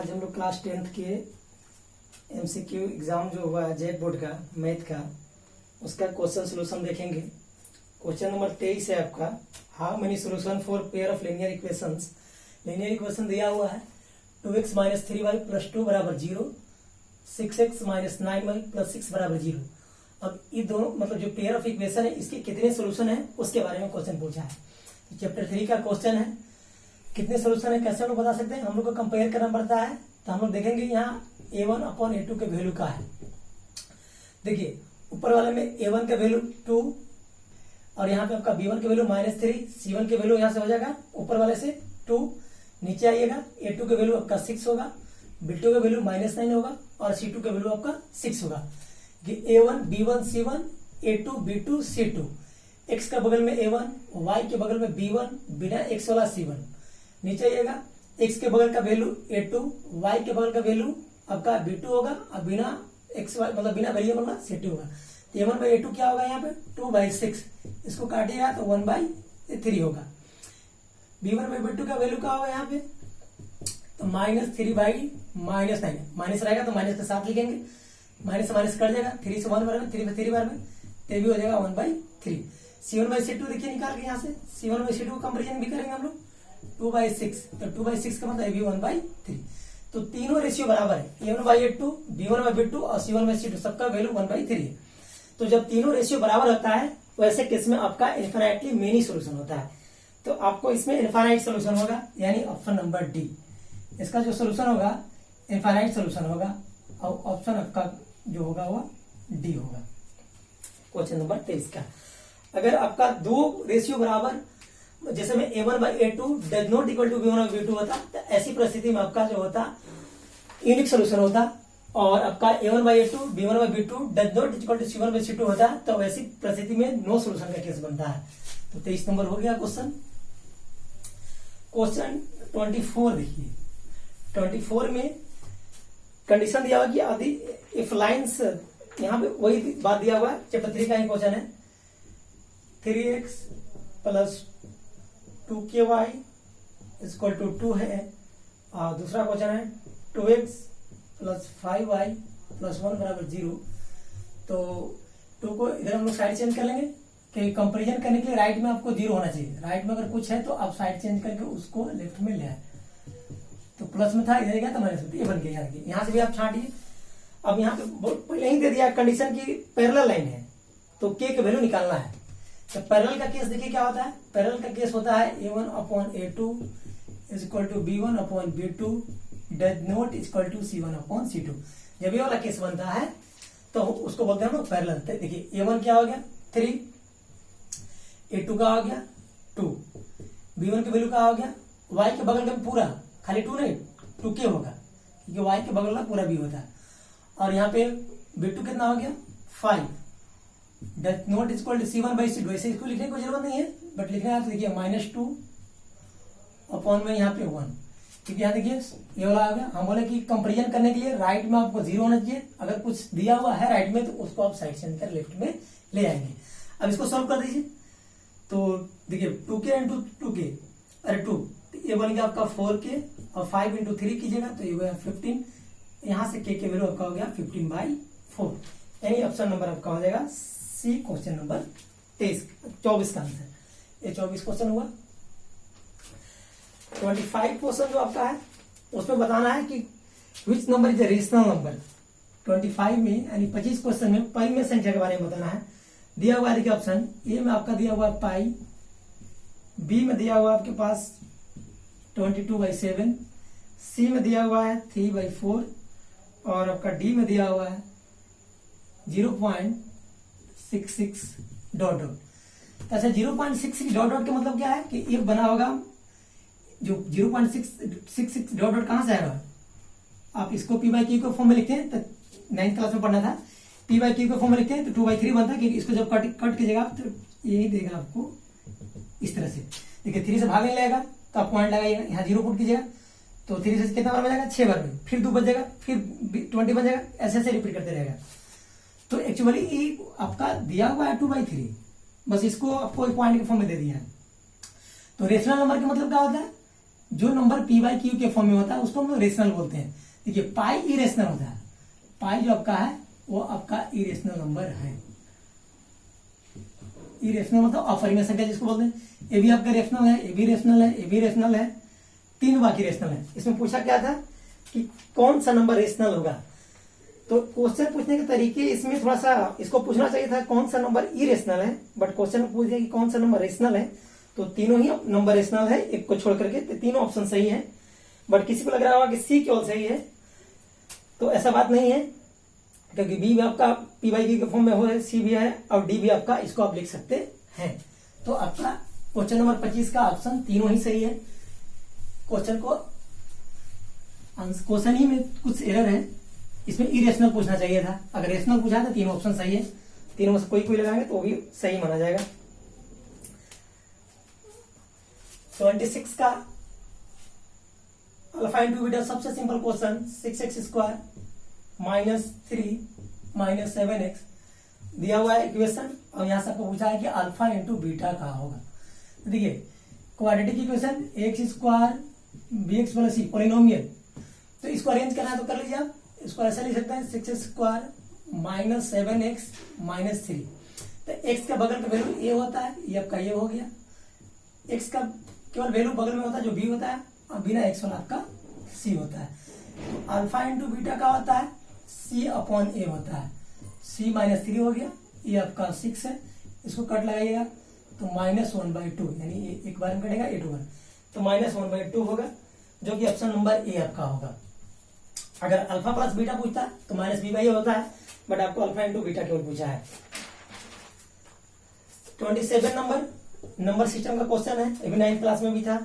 आज हम लोग क्लास 10th के एमसीक्यू एग्जाम जो हुआ है जेक बोर्ड का मैथ का, उसका क्वेश्चन सोल्यूशन देखेंगे। क्वेश्चन नंबर 23 है आपका, how many solution for pair of linear equations. Linear equation दिया हुआ है 2x माइनस 3y प्लस 2 बराबर 0, 6x माइनस 9y प्लस 6 बराबर 0। अब ये दोनों मतलब जो पेयर ऑफ इक्वेशन है इसके कितने सोल्यूशन है उसके बारे में क्वेश्चन पूछा है। चैप्टर 3 का क्वेश्चन है, कितने सोल्यूशन है कैसे हम लोग बता सकते हैं। हम लोग को कंपेयर करना पड़ता है, तो हम लोग देखेंगे यहाँ a1 अपॉन a2 के वैल्यू का है। देखिए ऊपर वाले में a1 का वैल्यू 2 और यहाँ पे आपका b1 के वैल्यू -3, c1 के वैल्यू यहाँ से हो जाएगा ऊपर वाले से 2, नीचे आइएगा a2 के वैल्यू आपका 6 होगा, b2 का वैल्यू -9 होगा और c2 का वैल्यू आपका 6 होगा। a1 b1 c1 a2 b2 c2, x का बगल में a1, y के बगल में b1, बिना x वाला c1। नीचे आइएगा x के बगल का वैल्यू a2, y के बगल का वैल्यू आपका b2 होगा और बिना x y मतलब बिना वेरिएबल का c2 होगा। तो a1/a2 क्या होगा यहाँ पे 2/6, इसको काटिएगा तो 1/3 होगा। b1/b2 का वैल्यू क्या होगा यहाँ पे तो -3/9, माइनस रहेगा तो माइनस के साथ लिखेंगे, माइनस से माइनस कट जाएगा, 3 से 1 बार में 3 में 3 बार में तो भी हो जाएगा 1/3। c1/c2 देखिए निकाल के यहाँ से c1/c2 को कंपेरिजन भी करेंगे हम लोग 2/6, तो 2/6 का मतलब भी 1/3। तो तीनों रेशियो बराबर है, a1/a2 b1/b2 और c1/c2 सबका वैल्यू 1/3 है। तो जब तीनों रेशियो बराबर होता है वैसे केस में आपका इनफाइनाइटली मेनी सोल्यूशन होता है। तो आपको इसमें इनफाइनाइट सोल्यूशन होगा, यानी ऑप्शन नंबर डी, इसका जो सोल्यूशन होगा इनफाइनाइट सोल्यूशन होगा और ऑप्शन आपका जो होगा वो डी होगा। क्वेश्चन नंबर 23 का, अगर आपका दो रेशियो बराबर जैसे में a1/a2 does not equal to b1/b2 होता, तो ऐसी परिस्थिति में आपका जो होता यूनिक सोल्यूशन होता, और आपका a1/a2 b1/b2 does not equal to c1/c2 होता, तो वैसी परिस्थिति में नो सोल्यूशन का केस बनता है। तो 23 नंबर हो गया क्वेश्चन। क्वेश्चन 24 देखिए, 24 में कंडीशन दिया हुआ कि यदि इफ लाइन्स, यहाँ पे वही बात दिया हुआ है, चैप्टर 3 का ही क्वेश्चन है, 3x plus 2ky equal to 2 है, और दूसरा क्वेश्चन है 2x प्लस 5y प्लस 1 बराबर 0। तो 2 को इधर हम लोग साइड चेंज कर लेंगे कि कंपेरिजन करने के लिए राइट में आपको 0 होना चाहिए, राइट में अगर कुछ है तो आप साइड चेंज करके उसको लेफ्ट में ले आए। तो प्लस में था इधर गया तो माइनस ये बन गया, यहाँ से भी आप छांटिए। अब यहाँ पे पहले ही दे दिया कंडीशन की पैरेलल लाइन है तो k का वैल्यू निकालना है। तो पैरेलल का केस देखिए क्या होता है, पैरेलल का केस होता है a1/a2 is equal to b1/b2 does not equal to c1/c2। जब ये वाला केस बनता है तो उसको बोलते हैं हम पैरेलल। देखिए a1 क्या हो गया 3, a2 का हो गया 2, b1 की वैल्यू का हो गया, y के बगल का पूरा खाली 2 नहीं 2k होगा क्योंकि y के बगल का पूरा b होता है, और यहाँ पे b2 कितना हो गया 5 does not equal to c1/c2। वैसे इसको लिखने की कोई जरूरत नहीं है, बट लिखना है तो देखिए -2 अपॉन में यहाँ पे 1, क्योंकि यहाँ देखिए ये वाला आ गया। हम बोले कि कंपेरिजन करने के लिए राइट में आपको 0 होना चाहिए, अगर कुछ दिया हुआ है राइट में तो उसको आप साइड चेंज कर लेफ्ट में ले आएंगे। अब इसको सॉल्व कर दीजिए, तो देखिए 2k इंटू 2k अरे 2, ये बन गया आपका 4k और 5 इंटू 3 कीजिएगा तो ये गया 15, यहाँ से k के वैल्यू आपका हो गया 15/4, यानी ऑप्शन नंबर आपका हो जाएगा सी, क्वेश्चन नंबर 24 का आंसर। ये 24 क्वेश्चन हुआ। 25 क्वेश्चन जो आपका है उसमें बताना है कि which number is a rational number. 25 में यानी 25 क्वेश्चन में परिमेय संख्या के बारे में बताना है। दिया हुआ है देखिए ऑप्शन ए में आपका दिया हुआ है पाई, बी में दिया हुआ आपके पास 22/7, सी में दिया हुआ है 3/4 और आपका डी में दिया हुआ है 0.66 डॉट डॉट। अच्छा 0.66 डॉट डॉट का मतलब क्या है कि इफ बना होगा जो 0.66 डॉट डॉट कहां से आएगा, आप इसको p/q के फॉर्म में लिखते हैं तो 9th क्लास में पढ़ना था, p/q के फॉर्म में लिखते हैं तो 2/3 बनता है, क्योंकि इसको जब कट कीजिएगा तो यही देगा आपको इस तरह से। देखिए 3 से भागने लगेगा तो आप पॉइंट लगाइएगा, यहाँ 0 पुट कीजिएगा तो 3 से कितना बार बन जाएगा 6 बार में, फिर 2 बच जाएगा, फिर 20 बन जाएगा, ऐसे ऐसे रिपीट करते रहेगा। तो एक्चुअली ये आपका दिया हुआ है 2/3, बस इसको आपको एक पॉइंट के फॉर्म में दे दिया है। तो रेशनल नंबर का मतलब क्या होता है जो नंबर पी बाई क्यू के फॉर्म में होता है उसको हम लोग रेशनल बोलते हैं। देखिए पाई इरेशनल होता है, पाई जो आपका है वो आपका इरेशनल नंबर है। इरेशनल मतलब अपरिमेय संख्या जिसको बोलते हैं। ए भी आपका रेशनल है, ए भी रेशनल है, ए भी रेशनल है, तीन बाकी रेशनल है। इसमें पूछा क्या था कि कौन सा नंबर रेशनल होगा, तो क्वेश्चन पूछने के तरीके इसमें थोड़ा सा, इसको पूछना चाहिए था कौन सा नंबर इरेशनल है, बट क्वेश्चन पूछ दिया कि कौन सा नंबर रेशनल है, तो तीनों ही नंबर रेशनल है, एक को छोड़ करके, तो तीनों ऑप्शन सही है। बट किसी को लग रहा होगा कि सी केवल सही है, तो ऐसा बात नहीं है, क्योंकि बी भी आपका पी बाई क्यू के फॉर्म में हो है, सी भी है और डी भी आपका, इसको आप लिख सकते हैं। तो आपका क्वेश्चन नंबर 25 का ऑप्शन तीनों ही सही है। क्वेश्चन ही में कुछ एरर है, इसमें इरेशनल पूछना चाहिए था। अगर रेशनल पूछा तो तीनों ऑप्शन सही है, तीनों में से कोई लगाएंगे तो भी सही माना जाएगा। 26 का अल्फा इंटू बीटा सबसे सिंपल क्वेश्चन, 6x² -3 -7x दिया हुआ है इक्वेशन, और यहां से आपको पूछा है कि अल्फा इंटू बीटा का होगा। तो देखिए quadratic equation x² bx + c polynomial, तो इसको अरेंज करना है तो कर लीजिए आप। इसको ऐसा लिख सकते हैं 6x² -7x -3, तो x का बगल का वैल्यू a होता है, ये आपका ये हो गया। x का केवल वैल्यू बगल में होता है जो b होता है, और बिना x वाला आपका c होता है। अल्फा इंटू बीटा का होता है c/a होता है, c -3 हो गया, ये आपका 6 है, इसको कट लगाइएगा तो -1/2, यानी एक बार में कटेगा 8 बार, तो -1/2 होगा, जो कि ऑप्शन नंबर ए आपका होगा। अगर अल्फा प्लस बीटा पूछता है तो -b/a होता है, बट आपको अल्फा इंटू बीटा केवल पूछा है। 27 नंबर सिस्टम का क्वेश्चन है, अभी 9th क्लास में भी था।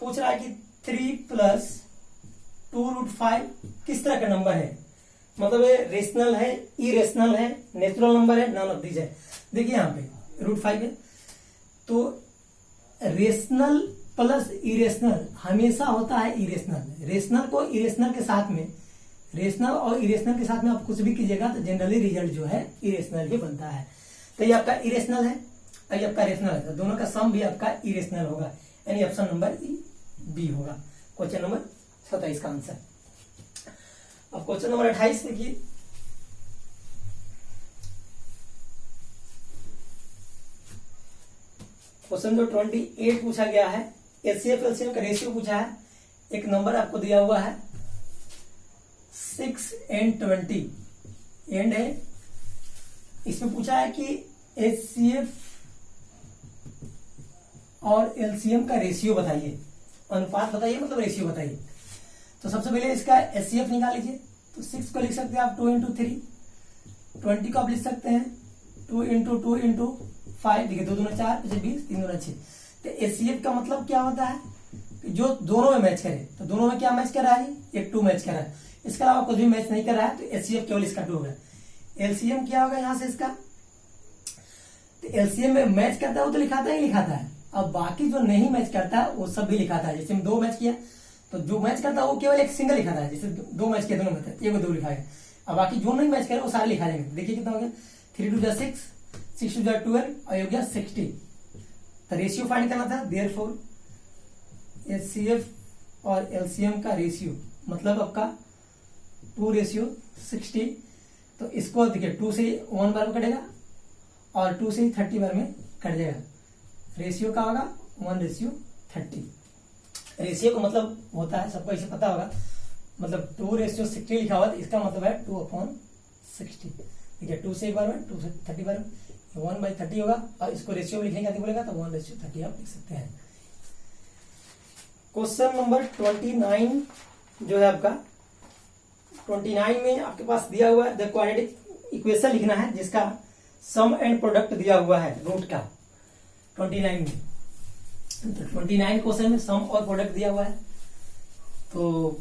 पूछ रहा है कि 3 + 2√5 किस तरह का नंबर है, मतलब ये रेशनल है, इरेशनल है, नेचुरल नंबर है, नॉन ऑफ दीज है। देखिए यहाँ पे √5 है, तो रेशनल प्लस इरेशनल हमेशा होता है इरेशनल। रेशनल को इरेशनल के साथ में, रेशनल और इरेशनल के साथ में आप कुछ भी कीजिएगा तो जनरली रिजल्ट जो है इरेशनल ही बनता है। तो ये आपका इरेशनल है और ये आपका रेशनल है, तो दोनों का सम भी आपका इरेशनल होगा, यानी ऑप्शन नंबर बी होगा क्वेश्चन नंबर 27 का आंसर। अब क्वेश्चन नंबर 28 देखिए, क्वेश्चन जो 28 पूछा गया है, एचसीएफ एलसीएम का रेशियो पूछा है। एक नंबर आपको दिया हुआ है 6 and 20 एंड है, इसमें पूछा है कि एचसीएफ और एलसीएम का रेशियो बताइए, अनुपात बताइए, मतलब रेशियो बताइए। तो सबसे पहले इसका एचसीएफ निकाल लीजिए, तो 6 को लिख सकते हैं आप 2 × 3, 20 को आप लिख सकते हैं 2 × 2 × 5, देखिए 2 दूना 4, 20, 3 दूना 6। तो एचसीएफ का मतलब क्या होता है, जो दोनों में मैच करे, तो दोनों में क्या मैच कर रहा है, एक 2 मैच कर रहा है, इसके अलावा कुछ भी मैच नहीं कर रहा है, तो एचसीएफ केवल इसका 2 होगा। एलसीएम क्या होगा यहाँ से इसका, तो एलसीएम में मैच करता है वो तो लिखाता ही लिखाता है, अब बाकी जो नहीं मैच करता है वो सब भी लिखाता है। जैसे हम 2 मैच किया तो जो मैच करता है वो केवल एक सिंगल लिखाता है, जैसे 2 मैच किया दोनों में, एक 2 लिखाएगा, अब बाकी जो नहीं मैच करे वो सारे लिखा जाएंगे। देखिए कितना हो गया, 3 × 2 = 6, 6 × 2 = 12 और हो गया 60। तो रेशियो फाइंड करना था, देयरफॉर एचसीएफ और एलसीएम का रेशियो मतलब आपका 2:60। तो इसको देखिए 2 से 1 बार में कटेगा और 2 से 30 बार में कट जाएगा, रेशियो का होगा 1:30। रेशियो का मतलब होता है, सबको इसे पता होगा, मतलब 2:60 लिखा हुआ है, इसका मतलब है 2/60। ठीक है, 2 से 1 बार में, 2 से 30 बार में 1/30 होगा, और इसको रेशियो में लिखने का बोलेगा तो 1:30 आप लिख सकते हैं। क्वेश्चन नंबर 29 जो है आपका, 29 में आपके पास दिया हुआ है द क्वाड्रेटिक इक्वेशन लिखना है जिसका सम एंड प्रोडक्ट दिया हुआ है रूट का। 29 में, तो 29 क्वेश्चन में सम और प्रोडक्ट दिया हुआ है, तो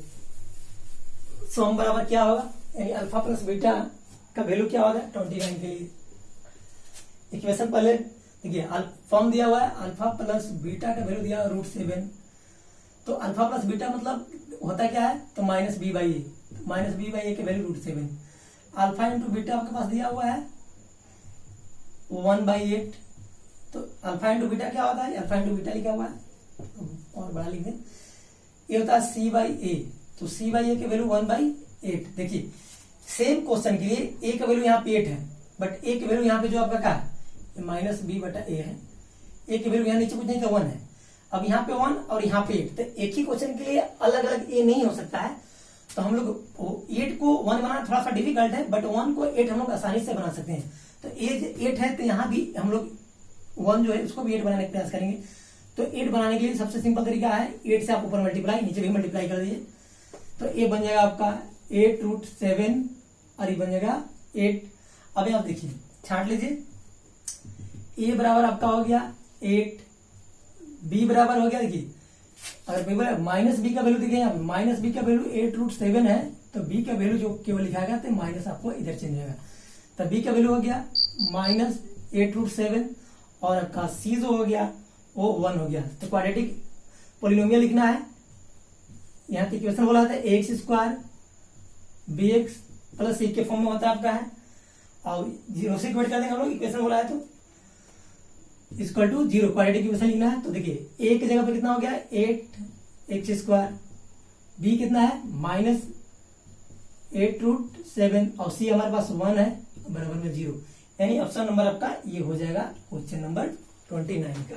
सम बराबर क्या होगा, यानी अल्फा प्लस बीटा का वैल्यू क्या होगा 29 के लिए। इक्वेशन पहले देखिए, फॉर्म दिया हुआ है अल्फा प्लस बीटा का वैल्यू दिया हुआ √7, तो अल्फा प्लस बीटा मतलब होता क्या है, तो -b/a, -b/a के वैल्यू √7। अल्फा इंटू बीटा आपके पास दिया हुआ है 1/8, तो अल्फा इंटू बीटा क्या होता है, अल्फा इंटू बीटा लिखा हुआ है और बड़ा लिख दें, ये होता है c/a, तो c/a की वैल्यू 1/8। देखिए सेम क्वेश्चन के लिए a का वैल्यू यहाँ पे 8 है, बट a की वैल्यू यहाँ पे जो आपका क्या है -b/a है, a की वैल्यू यहाँ नीचे कुछ नहीं तो 1 है। अब यहाँ पे 1 और यहाँ पे 8, तो एक ही क्वेश्चन के लिए अलग अलग a नहीं हो सकता है, तो हम लोग 8 को 1 बनाना थोड़ा सा डिफिकल्ट है, बट 1 को 8 हम लोग आसानी से बना सकते हैं। तो एज 8 है, तो यहाँ भी हम लोग 1 जो है उसको भी 8 बनाने का प्रयास करेंगे। तो 8 बनाने के लिए सबसे सिंपल तरीका है 8 से आप ऊपर मल्टीप्लाई, नीचे भी मल्टीप्लाई कर दीजिए, तो a बन जाएगा आपका 8√7 और ये बन जाएगा 8। अब आप देखिए छांट लीजिए, a बराबर आपका हो गया 8, b बराबर हो गया, देखिए अगर b बराबर माइनस बी का वैल्यू देखिए यहाँ माइनस बी का वैल्यू 8√7 है, तो b का वैल्यू जो केवल लिखा गया तो माइनस आपको इधर चेंज होगा, तो b का वैल्यू हो गया -8√7 और आपका c जो हो गया वो 1 हो गया। तो क्वाड्रेटिक पोलिनोमियल लिखना है, यहाँ की इक्वेशन बोला था ax² bx + c के फॉर्म में होता है आपका है, और 0 से इक्वेट कर देंगे हम लोग, इक्वेशन बोला है तो = 0 क्वाड्रेटिक इक्वेशन लिखना है। तो देखिए a की जगह पे कितना हो गया 8x², b कितना है -8√7 और c हमारे पास 1 है बराबर में 0, यानी ऑप्शन नंबर आपका ये हो जाएगा क्वेश्चन नंबर 29 का।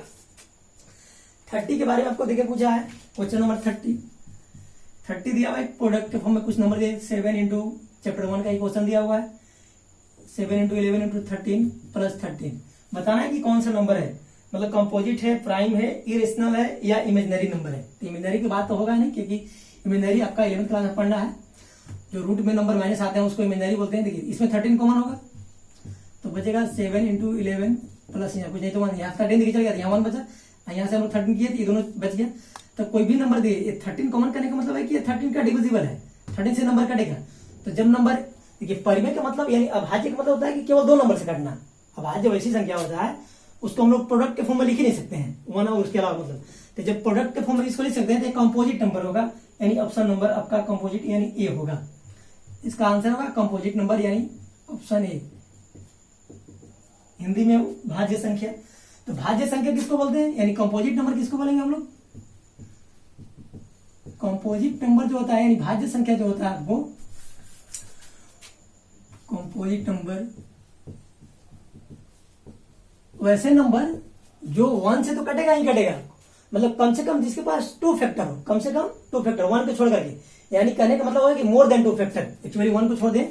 30 के बारे में आपको देखिए पूछा है, क्वेश्चन नंबर 30 दिया हुआ है प्रोडक्ट के फॉर्म में, कुछ नंबर दिए 7 इंटू चैप्टर 1 का क्वेश्चन दिया हुआ है 7 इंटू 11 इंटू 13 + 13, बताना है कि कौन सा नंबर है, मतलब कंपोजिट है, प्राइम है, इरेशनल है या इमेजिनरी नंबर है। तो इमेजिनरी की बात तो होगा नहीं, क्योंकि इमेजिनरी आपका 11th क्लास में पढ़ना है, जो रूट में नंबर माइनस आते हैं उसको इमेजिनरी बोलते हैं। देखिए इसमें 13 कॉमन होगा, तो बचेगा 7 इंटू 11 प्लस यहाँ कुछ नहीं तो 1, यहाँ 13 देखिए चल गया, यहाँ 1 बचा, यहाँ से हम लोग 13 किए थे, ये दोनों बच गया। तो कोई भी नंबर दिए 13 कॉमन करने का मतलब है कि 13 का डिविजिबल है, 13 से नंबर कटेगा। तो जब नंबर देखिए परिमेय का मतलब यानी अभाज्य का मतलब होता है कि केवल 2 नंबर से काटना। अभाज्य वैसी संख्या होता है उसको हम लोग प्रोडक्ट के फॉर्म में लिख ही नहीं सकते हैं 1 और उसके अलावा, मतलब तो जब प्रोडक्ट के फॉर्म में इसको लिख सकते हैं तो कंपोजिट नंबर होगा, यानी ऑप्शन नंबर आपका कंपोजिट यानी ए होगा, इसका आंसर होगा कंपोजिट नंबर यानी ऑप्शन ए। हिंदी में भाज्य संख्या, तो भाज्य संख्या किसको बोलते हैं, यानी कंपोजिट नंबर किसको बोलेंगे हम लोग, कंपोजिट नंबर जो होता है यानी भाज्य संख्या जो होता है वो कंपोजिट नंबर वैसे नंबर जो 1 से तो कटेगा ही कटेगा, मतलब कम से कम जिसके पास 2 फैक्टर हो, कम से कम 2 फैक्टर 1 को छोड़ करके, यानी कहने का मतलब है कि मोर देन 2 फैक्टर, एक्चुअली 1 को छोड़ दें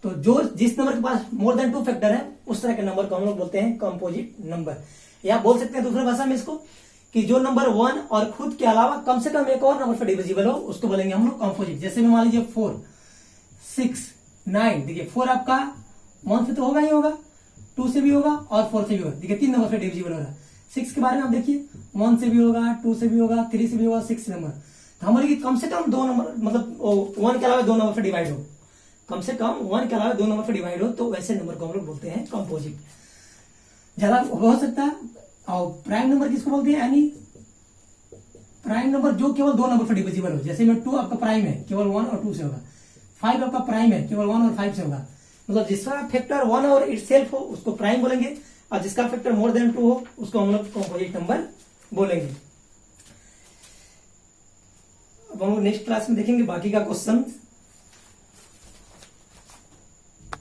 तो जो जिस नंबर के पास मोर देन 2 फैक्टर है उस तरह के नंबर को हम लोग बोलते हैं कंपोजिट नंबर। या बोल सकते हैं दूसरी भाषा में इसको कि जो नंबर 1 और खुद के अलावा कम से कम एक और नंबर पर डिविजिबल हो उसको बोलेंगे हम लोग कंपोजिट। जैसे में मान लीजिए 4, 6, 9, देखिए 4 आपका 1 से तो होगा ही होगा, 2 से भी होगा और 4 से भी होगा, देखिए 3 नंबर पे डिविजिबल हो रहा है। 6 के बारे में आप देखिए 1 से भी होगा, 2 से भी होगा, 3 से भी होगा, 6 नंबर, तो हमारे कम से कम 2 नंबर, मतलब 1 के अलावा 2 नंबर पे डिवाइड हो, कम से कम 1 के अलावा 2 नंबर पे डिवाइड हो, तो वैसे नंबर को हम लोग बोलते हैं कंपोजिट। ज्यादा हो सकता है। और प्राइम नंबर किसको बोलते हैं, यानी प्राइम नंबर जो केवल 2 नंबर पर डिविजिबल हो, जैसे में 2 आपका प्राइम है केवल 1 और 2 से होगा, 5 आपका प्राइम है केवल 1 और 5 से होगा, मतलब जिसका फैक्टर 1 और इटसेल्फ हो उसको प्राइम बोलेंगे, और जिसका फैक्टर मोर देन 2 हो उसको हम लोग कंपोजिट नंबर बोलेंगे। अब हम लोग नेक्स्ट क्लास में देखेंगे बाकी का क्वेश्चन।